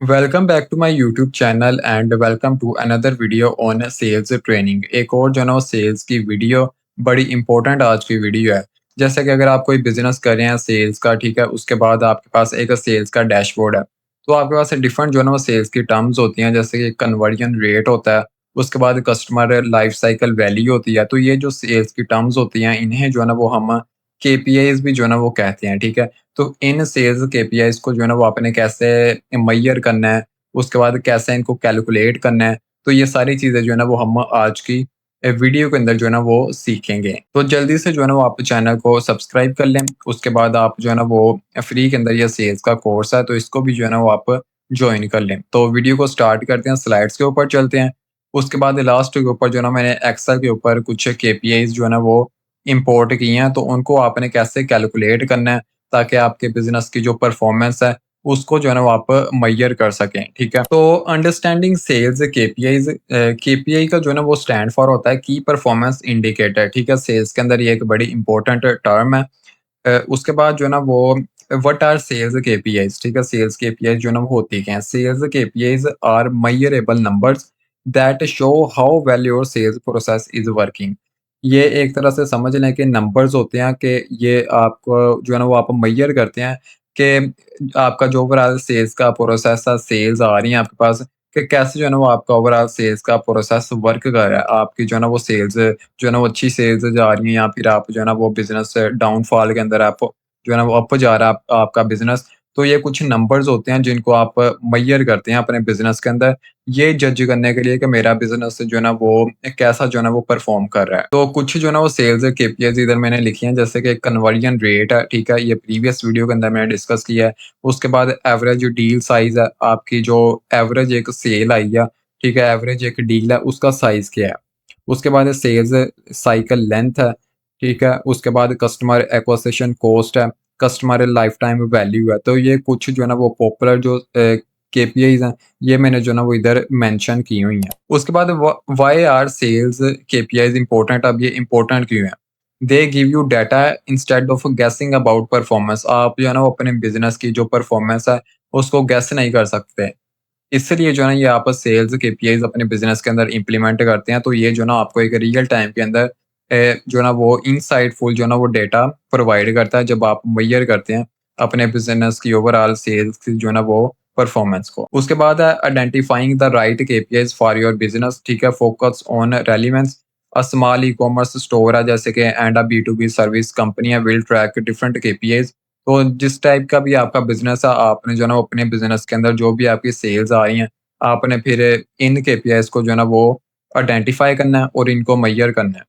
Welcome back to my YouTube channel and welcome to another video on sales training. एक और जो है ना वो सेल्स की वीडियो बड़ी इंपॉर्टेंट आज की वीडियो है। जैसे कि अगर आप कोई बिजनेस कर रहे हैं सेल्स का, ठीक है, उसके बाद आपके पास एक सेल्स का डैशबोर्ड है। तो आपके पास डिफरेंट जो है ना वो सेल्स की टर्म्स होती हैं, जैसे कि कन्वर्जन रेट होता है, उसके बाद कस्टमर लाइफ साइकिल वैल्यू होती है। तो ये जो सेल्स की टर्म्स होती हैं इन्हें जो है ना वो हम केपीआईज भी जो है ना वो कहते हैं, ठीक है। तो इन सेल्स केपीआईज़ को जो है ना वो आपने कैसे मेज़र करना है, उसके बाद कैसे इनको कैलकुलेट करना है, तो ये सारी चीज़ें जो है ना वो हम आज की वीडियो के अंदर जो है ना वो सीखेंगे। तो जल्दी से जो है ना वो आप चैनल को सब्सक्राइब कर लें, उसके बाद आप जो है ना वो फ्री के अंदर ये सेल्स का कोर्स है, तो इसको भी जो है ना वो आप जॉइन कर लें। तो वीडियो को स्टार्ट करते हैं, स्लाइड्स के ऊपर चलते हैं। उसके बाद लास्ट के ऊपर जो है ना मैंने एक्सेल के ऊपर कुछ केपीआईज़ जो है ना वो इम्पोर्ट किए हैं, तो उनको आपने कैसे कैलकुलेट करना है ताकि आपके बिज़नेस की जो परफ़ॉर्मेंस है, उसको जो है ना वो आप मेज़र कर सकें, ठीक है? तो अंडरस्टैंडिंग सेल्स केपीआईज़ केपीआई का जो है ना वो स्टैंड फॉर होता है की परफ़ॉर्मेंस इंडिकेटर, ठीक है? सेल्स के अंदर ये एक बड़ी इम्पोर्टेंट टर्म है। उसके बाद जो है ना वो व्हाट आर सेल्स केपीआईज़, ठीक है? सेल्स केपीआईज़ जो है ना वो होती क्या हैं? Sales KPIs are measurable numbers that show how well your sales process is working. ये एक तरह से समझ लें कि नंबर्स होते हैं कि ये आपको जो है ना वो आप मेज़र करते हैं कि आपका जो ओवरऑल सेल्स का प्रोसेस है, सेल्स आ रही हैं आपके पास, कि कैसे जो है ना वो आपका ओवरऑल सेल्स का प्रोसेस वर्क कर रहा है। आपकी जो है ना वो सेल्स जो है ना वो अच्छी सेल्स जा रही हैं, या फिर आप जो है ना वो बिज़नेस डाउनफॉल के अंदर आप जो है ना वो अप जा रहा है आपका बिज़नेस। तो ये कुछ नंबर्स होते हैं जिनको आप मेज़र करते हैं अपने बिज़नेस के अंदर, ये जज करने के लिए कि मेरा बिज़नेस जो है ना वो कैसा जो है ना वो परफ़ॉर्म कर रहा है। तो कुछ जो है ना वो सेल्स केपीआईज़ इधर मैंने लिखी हैं, जैसे कि कन्वर्जन रेट है, ठीक है? ये प्रीवियस वीडियो के अंदर मैंने डिस्कस किया है। उसके बाद एवरेज डील साइज़ है, आपकी जो एवरेज एक सेल आई है, ठीक है? एवरेज एक डील है, उसका साइज़ क्या है? उसके बाद सेल्स साइकिल लेंथ है, ठीक है? उसके बाद कस्टमर एक्विजिशन कॉस्ट है, कस्टमर लाइफ टाइम वैल्यू है। तो ये कुछ जो है ना वो पॉपुलर जो केपीआईज़ हैं, ये मैंने जो है ना वो इधर मेंशन की हुई हैं। उसके बाद व्हाई आर सेल्स केपीआईज़ इम्पोर्टेंट? अब ये इम्पोर्टेंट क्यों हैं? They give you data instead of गेसिंग अबाउट परफॉर्मेंस। आप जो है ना वो अपने बिज़नेस की जो परफॉर्मेंस है, उसको गेस नहीं कर सकते। इसलिए जो है ना ये आप सेल्स केपीआईज़ अपने बिज़नेस के अंदर इम्प्लीमेंट करते हैं, तो ये जो है ना आपको एक रियल टाइम के अंदर जो है ना वो इनसाइटफुल जो है ना वो डेटा प्रोवाइड करता है, जब आप मेज़र करते हैं अपने बिज़नेस की ओवरऑल सेल्स की जो है ना वो परफॉर्मेंस को। उसके बाद है identifying the right KPIs for your business, ठीक है? Focus on relevance. Small e-commerce store है, जैसे कि and B to B service company है, विल ट्रैक डिफरेंट केपीआईज़। तो जिस टाइप का भी आपका बिज़नेस है, आपने जो है ना वो अपने बिज़नेस के अंदर जो भी आपकी सेल्स आ रही हैं, आपने फिर इन केपीआईज़ को जो है ना वो आइडेंटिफ़ाई करना है और इनको मेज़र करना है।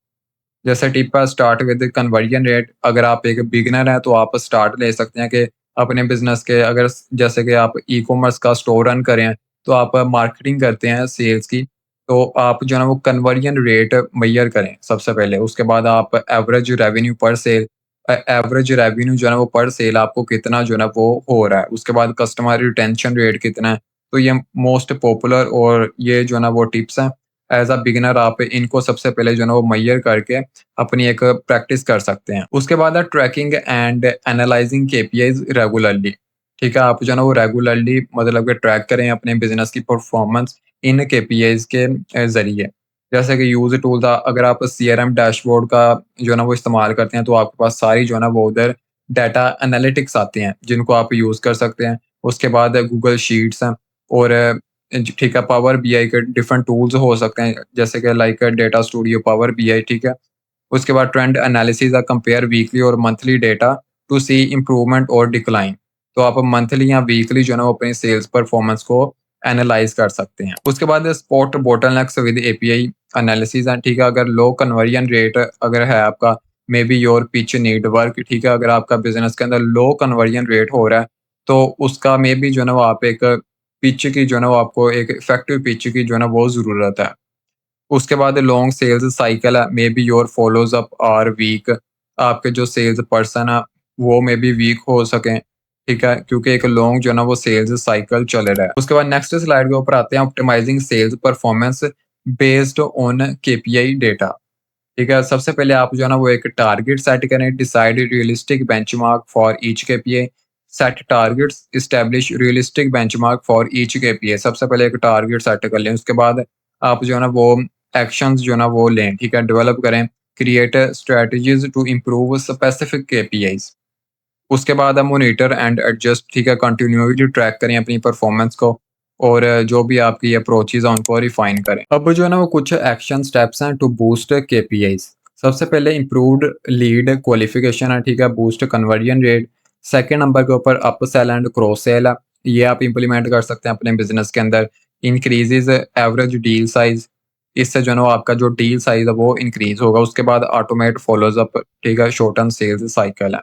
जैसे टिप है, स्टार्ट विद कन्वर्जन रेट। अगर आप एक बिगिनर हैं, तो आप स्टार्ट ले सकते हैं कि अपने बिज़नेस के, अगर जैसे कि आप ई-कॉमर्स का स्टोर रन कर रहे हैं, तो आप मार्केटिंग करते हैं सेल्स की, तो आप जो है ना वो कन्वर्जन रेट मेज़र करें सबसे पहले। उसके बाद आप एवरेज रेवेन्यू पर सेल एवरेज रेवेन्यू जो है ना वो पर सेल आपको कितना जो है ना वो हो रहा है। उसके बाद कस्टमर रिटेंशन रेट कितना है। तो ये मोस्ट पॉपुलर और ये जो है ना वो टिप्स हैं। एज़ अ बिगिनर आप इनको सबसे पहले जो है ना वो मेज़र करके अपनी एक प्रैक्टिस कर सकते हैं। उसके बाद है ट्रैकिंग एंड एनालाइजिंग केपीआईज़ रेगुलरली, ठीक है? आप जो है ना वो रेगुलरली मतलब कि ट्रैक करें अपने बिज़नेस की परफॉर्मेंस इन केपीआईज़ के ज़रिए। जैसे कि यूज़ टूल था, अगर आप सीआरएम डैशबोर्ड का जो है ना वो इस्तेमाल करते हैं, तो आपके पास सारी जो है ना वो उधर डाटा एनालिटिक्स आते हैं, जिनको आप यूज़ कर सकते हैं। उसके बाद गूगल शीट्स हैं, और ठीक है, पावर बीआई के डिफरेंट टूल्स हो सकते हैं, जैसे कि like data studio, power BI, ठीक है? उसके बाद ट्रेंड एनालिसिस है, कंपेयर वीकली और monthly data to see improvement और डिक्लाइन। तो आप मंथली या वीकली जो है ना वो अपनी सेल्स परफॉर्मेंस को एनालाइज कर सकते हैं। उसके बाद spot bottlenecks with API analysis है, ठीक है? अगर लो कन्वर्जन रेट अगर है आपका, may be your pitch need work, ठीक है? अगर आपका बिजनेस के अंदर लो कन्वर्जन रेट हो रहा है, तो उसका मे बी जो है ना वो आप एक पिच की जो है ना वो आपको एक इफेक्टिव पिच की जो है ना वो ज़रूरत है। उसके बाद लॉन्ग सेल्स साइकिल है, maybe your follows up are weak. आपके जो सेल्स पर्सन है वो मे बी वीक हो सकें, ठीक है? क्योंकि एक लॉन्ग जो है ना वो सेल्स साइकिल चल रहा है। उसके बाद नेक्स्ट स्लाइड के ऊपर आते हैं, optimising sales performance based on KPI data, ठीक है? सबसे पहले आप जो है ना वो एक टारगेट सेट करें, decide realistic benchmark for each KPI. Set targets, establish realistic benchmark for each KPI. सबसे पहले एक टारगेट सेट कर लें, उसके बाद आप जो है ना वो एक्शंस जो है ना वो लें, ठीक है, डेवलप करें। Create strategies to improve specific KPIs. उसके बाद आप मॉनिटर एंड एडजस्ट, ठीक है, कंटिन्यूअसली ट्रैक करें अपनी परफॉर्मेंस को, और जो भी आपकी अप्रोचेज़ हैं उनको रिफाइन करें। अब जो है ना वो कुछ एक्शन स्टेप्स हैं टू बूस्ट केपीआईज। सबसे पहले इम्प्रूव्ड लीड क्वालिफिकेशन है, ठीक है, boost conversion rate. Second number के ऊपर upsell and cross sell है, ये आप इम्प्लीमेंट कर सकते हैं अपने बिजनेस के अंदर। इंक्रीजेज एवरेज डील साइज, इससे जो है ना वो आपका जो डील साइज है वो इंक्रीज होगा। उसके बाद ऑटोमेट फॉलोज अप, ठीक है, शॉर्ट टर्म सेल्स साइकिल है।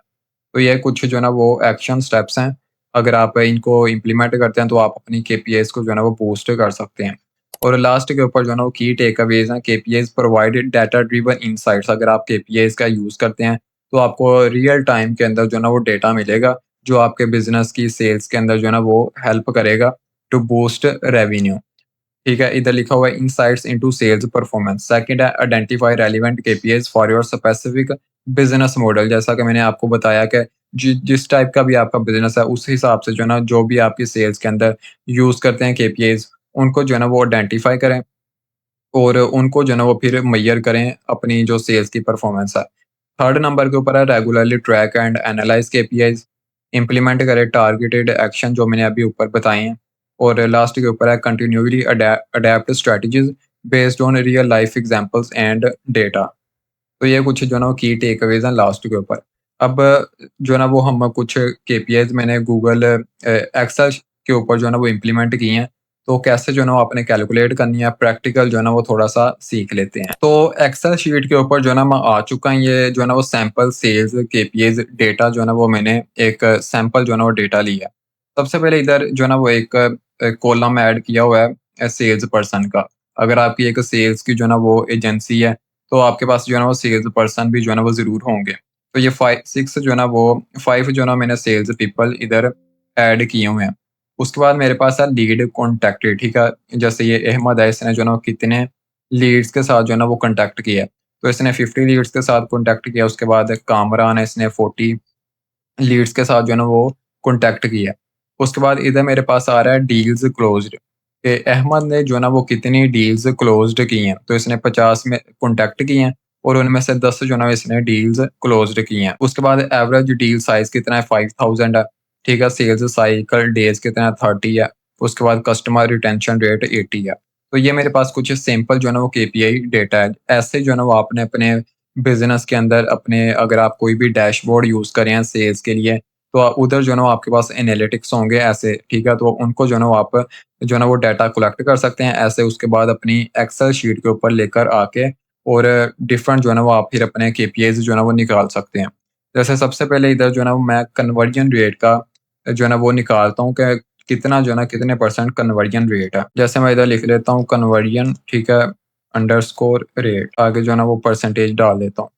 तो ये कुछ जो है ना वो एक्शन स्टेप्स हैं, अगर आप इनको इम्प्लीमेंट करते हैं तो आप अपनी केपीआईज़ को जो है ना वो बूस्ट कर सकते हैं। और लास्ट के ऊपर जो है ना वो की टेकअवेज़ हैं, केपीआईज़ प्रोवाइडेड डाटा ड्रिवन इनसाइट्स। अगर आप केपीआईज़ का यूज़ करते हैं तो आपको रियल टाइम के अंदर जो है ना वो डेटा मिलेगा, जो आपके बिज़नेस की सेल्स के अंदर जो है ना वो हेल्प करेगा टू बूस्ट रेवेन्यू। ठीक है, इधर लिखा हुआ है insights into sales performance. Second है identify relevant KPIs for your specific business model. जैसा कि मैंने आपको बताया कि जिस टाइप का भी आपका बिजनेस है उस हिसाब से जो है ना जो भी आपकी सेल्स के अंदर यूज करते हैं केपीआईज़, उनको जो है ना वो आइडेंटिफाई करें और उनको जो है ना वो फिर मेजर करें अपनी जो सेल्स की परफॉर्मेंस है। थर्ड नंबर के ऊपर है regularly track and analyze KPIs. Implement करें टारगेटेड एक्शन जो मैंने अभी ऊपर बताए हैं। और लास्ट के ऊपर है continuously adapt strategies based on real life examples and data. तो ये कुछ जो है ना वो की टेकअवेज हैं लास्ट के ऊपर। अब जो है ना वो हम कुछ केपीआईज़ मैंने गूगल एक्सेल के ऊपर जो है ना वो इम्प्लीमेंट किए हैं। तो कैसे जो है ना वो आपने कैलकुलेट करनी है, प्रैक्टिकल जो है ना वो थोड़ा-सा सीख लेते हैं। तो एक्सेल शीट के ऊपर जो है ना मैं आ चुका हूँ, ये जो है ना वो सैंपल सेल्स केपीआईज़ डेटा जो है ना वो मैंने एक सैंपल जो है ना वो डेटा लिया है। सबसे पहले इधर जो है ना वो एक कॉलम ऐड किया हुआ है सेल्स पर्सन का। अगर आपकी एक सेल्स की जो है ना वो एजेंसी है, तो आपके पास जो है ना वो सेल्स पर्सन भी जो है ना वो ज़रूर होंगे। तो ये 5 6 जो है ना वो 5 जो है ना मैंने सेल्स पीपल इधर ऐड किए हुए हैं। उसके बाद मेरे पास है लीड कॉन्टैक्टेड, ठीक है? जैसे ये अहमद है, इसने जो है ना कितने लीड्स के साथ जो है ना वो कॉन्टैक्ट किया है। तो इसने 50 लीड्स के साथ कॉन्टैक्ट किया, उसके बाद कामरान है, इसने 40 लीड्स के साथ जो है ना वो कॉन्टैक्ट किया। उसके बाद इधर मेरे पास आ रहा है डील्स क्लोज्ड, कि अहमद ने जो है ना वो कितनी डील्स क्लोज्ड की हैं। तो इसने 50 में कॉन्टैक्ट किए हैं और उनमें से 10 जो है ना इसने डील्स क्लोज्ड की हैं। उसके बाद एवरेज डील साइज़ कितना है, 5000 है, ठीक है? सेल्स साइकिल डेज़ कितना है, 30 है। उसके बाद कस्टमर रिटेंशन रेट 80 है। तो ये मेरे पास कुछ सिंपल जो है ना वो केपीआई डेटा है। ऐसे जो है ना वो आपने अपने बिज़नेस के अंदर अपने, अगर आप कोई भी डैशबोर्ड यूज़ कर रहे हैं सेल्स के लिए, तो उधर जो है ना वो आपके पास एनालिटिक्स होंगे ऐसे, ठीक है? तो उनको जो है ना वो आप जो है ना वो डाटा कलेक्ट कर सकते हैं ऐसे। उसके बाद अपनी एक्सेल शीट के ऊपर लेकर आके और डिफरेंट जो है ना वो आप फिर अपने केपीआईज़ जो है ना वो निकाल सकते हैं। जैसे सबसे पहले इधर जो है ना वो मैं कन्वर्जन रेट का जो है ना वो निकालता हूँ कि कितना जो है ना कितने परसेंट कन्वर्जन रेट है। जैसे मैं इधर लिख लेता हूँ कन्वर्जन, ठीक है, अंडरस्कोर रेट, आगे जो है ना वो परसेंटेज डाल देता हूँ।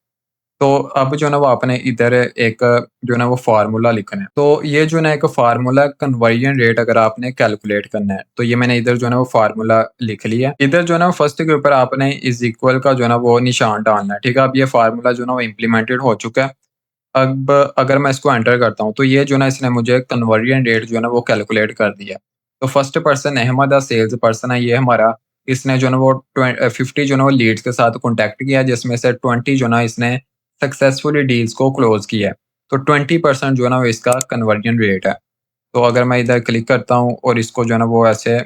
तो अब जो है ना वो आपने इधर एक जो है ना वो फार्मूला लिखना है। तो ये जो है ना एक फार्मूला कन्वर्जन रेट अगर आपने कैलकुलेट करना है, तो ये मैंने इधर जो है ना वो फार्मूला लिख लिया। इधर जो है ना फर्स्ट के ऊपर आपने इज इक्वल का जो है ना वो निशान डालना है, ठीक है? अब ये फार्मूला जो है ना वो इम्प्लीमेंटेड हो चुका है। अब अगर मैं इसको एंटर करता हूँ, तो ये जो है ना इसने मुझे कन्वर्जन रेट जो है ना वो कैलकुलेट कर दिया। तो first person Ahmed salesperson है ये हमारा, इसने जो है ना वो 50 जो है ना वो लीड्स के साथ कॉन्टैक्ट किया, जिसमें से 20 जो है ना इसने सक्सेसफुली डील्स को क्लोज किया है। तो 20% जो है ना वो इसका कन्वर्जन रेट है। तो अगर मैं इधर क्लिक करता हूँ और इसको जो है ना वो ऐसे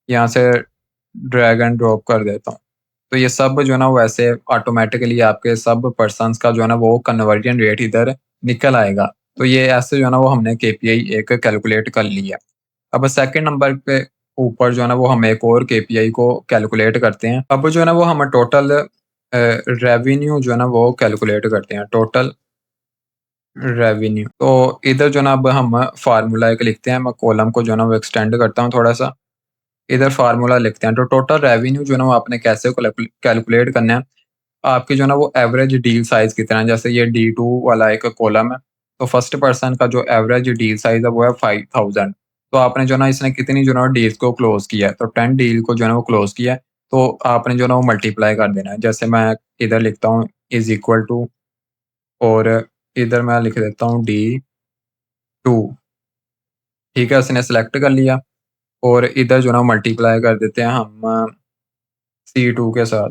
यहाँ से ड्रैग एंड ड्रॉप कर देता हूँ, तो ये सब जो है ना वो ऐसे ऑटोमेटिकली आपके सब पर्सन्स का जो है ना वो कन्वर्जन रेट इधर निकल आएगा। तो ये ऐसे जो है ना वो हमने केपीआई एक कैलकुलेट कर लिया। अब सेकंड नंबर पे ऊपर जो है ना वो हम एक और केपीआई को कैलकुलेट करते हैं। अब जो है ना वो हम टोटल रेवेन्यू जो है ना वो कैलकुलेट करते हैं, टोटल रेवेन्यू। तो इधर जो है ना अब हम फार्मूला एक लिखते हैं, मैं कॉलम को जो है ना वो एक्सटेंड करता हूँ थोड़ा सा। इधर फार्मूला लिखते हैं, तो टोटल रेवेन्यू जो है ना वो आपने कैसे कैलकुलेट करना है। आपकी जो है ना वो एवरेज डील साइज़ कितना है, जैसे ये D2 वाला एक कॉलम है, तो फर्स्ट पर्सन का जो एवरेज डील साइज़ है वो है 5000। तो आपने जो है ना इसने कितनी जो है ना डील्स को क्लोज़ किया है, तो 10 डील को जो है ना वो क्लोज़ किया है, तो आपने जो है ना वो मल्टीप्लाई कर देना है। जैसे मैं इधर लिखता हूँ इज़ इक्वल टू, और इधर मैं लिख देता हूँ D2 2, ठीक है, इसने सेलेक्ट कर लिया और इधर जो है ना मल्टीप्लाई कर देते हैं हम C2 के साथ,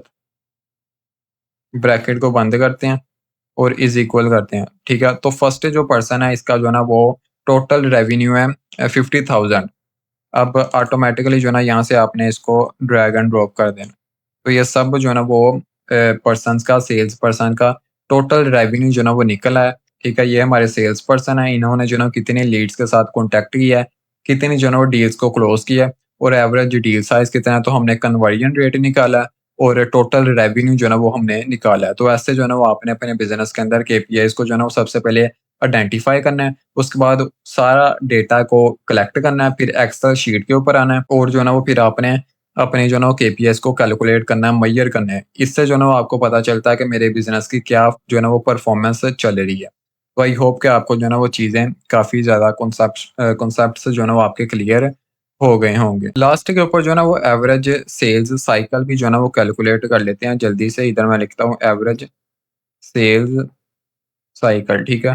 ब्रैकेट को बंद करते हैं और इज़ इक्वल करते हैं, ठीक है? तो फर्स्ट जो पर्सन है इसका जो है ना वो टोटल रेवेन्यू है 50,000। अब ऑटोमैटिकली जो है ना यहाँ से आपने इसको ड्रैग एंड ड्रॉप कर देना। तो ये सब जो है ना वो पर्सन्स का, सेल्स पर्सन का टोटल रेवेन्यू जो है ना वो निकला है, ठीक है? ये हमारे सेल्स पर्सन है, इन्होंने जो है ना कितने लीड्स के साथ कॉन्टैक्ट किया है, कितनी जो है ना वो डील्स को क्लोज़ किया है और एवरेज डील साइज़ कितना है, तो हमने कन्वर्जन रेट निकाला है और टोटल रेवेन्यू जो है ना वो हमने निकाला है। तो ऐसे जो है ना वो आपने अपने बिज़नेस के अंदर केपीआईज़ को जो है ना वो सबसे पहले आइडेंटिफ़ाई करना है, उसके बाद सारा डेटा को कलेक्ट करना है, फिर एक्सेल शीट के ऊपर आना है और जो है ना वो फिर आपने अपने जो है ना वो केपीआईज़ को कैलकुलेट करना है, मेजर करना है। इससे जो है ना वो आपको पता चलता है कि मेरे बिज़नेस की क्या जो है ना वो परफॉर्मेंस चल रही है। तो आई होप कि आपको जो है ना वो चीज़ें काफ़ी ज़्यादा कॉन्सेप्ट्स जो है ना वो आपके क्लियर हो गए होंगे। लास्ट के ऊपर जो है ना वो एवरेज सेल्स साइकिल भी जो है ना वो कैलकुलेट कर लेते हैं जल्दी से। इधर मैं लिखता हूँ एवरेज सेल्स साइकिल, ठीक है?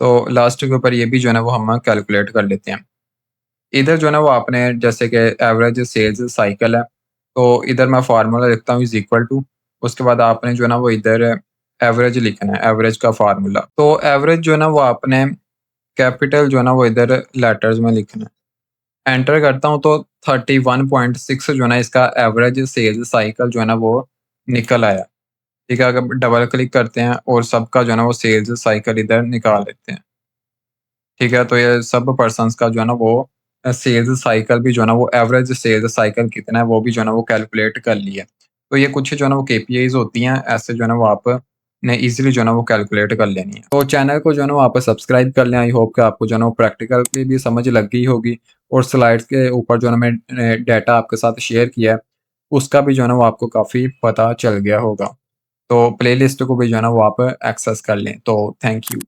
तो लास्ट के ऊपर ये भी जो है ना वो हम कैलकुलेट कर लेते हैं। इधर जो है ना वो आपने जैसे कि एवरेज सेल्स साइकिल है, तो इधर मैं फार्मूला लिखता हूँ इज़ इक्वल टू, उसके बाद आपने जो है ना वो इधर एवरेज लिखना है, एवरेज का फार्मूला। तो एवरेज जो है ना वो आपने कैपिटल जो है ना वो इधर लेटर्स में लिखना है। एंटर करता हूँ तो 31.6 जो है ना इसका एवरेज सेल्स साइकिल जो है ना वो निकल आया। ठीक है, अगर डबल क्लिक करते हैं और सबका जो है ना वो सेल्स साइकिल इधर निकाल लेते हैं। ठीक है, तो ये सब पर्सन्स का जो है ना वो सेल्स साइकिल भी जो है ना वो एवरेज सेल्स साइकिल कितना है वो भी जो है ना वो कैलकुलेट कर लिया। तो ये कुछ जो है ना वो केपीआईज़ होती हैं, ऐसे जो है ना वो आपने ईज़िली जो है ना वो कैलकुलेट कर लेनी है। तो चैनल को जो है ना वो आप सब्सक्राइब कर लें। आई होप कि आपको जो है ना वो प्रैक्टिकल की भी समझ लग गई होगी और स्लाइड्स के ऊपर जो है ना मैंने डेटा आपके साथ शेयर किया है, उसका भी जो है ना वो आपको काफ़ी पता चल गया होगा। तो प्लेलिस्ट को भी जो है ना वो आप एक्सेस कर लें। तो थैंक यू।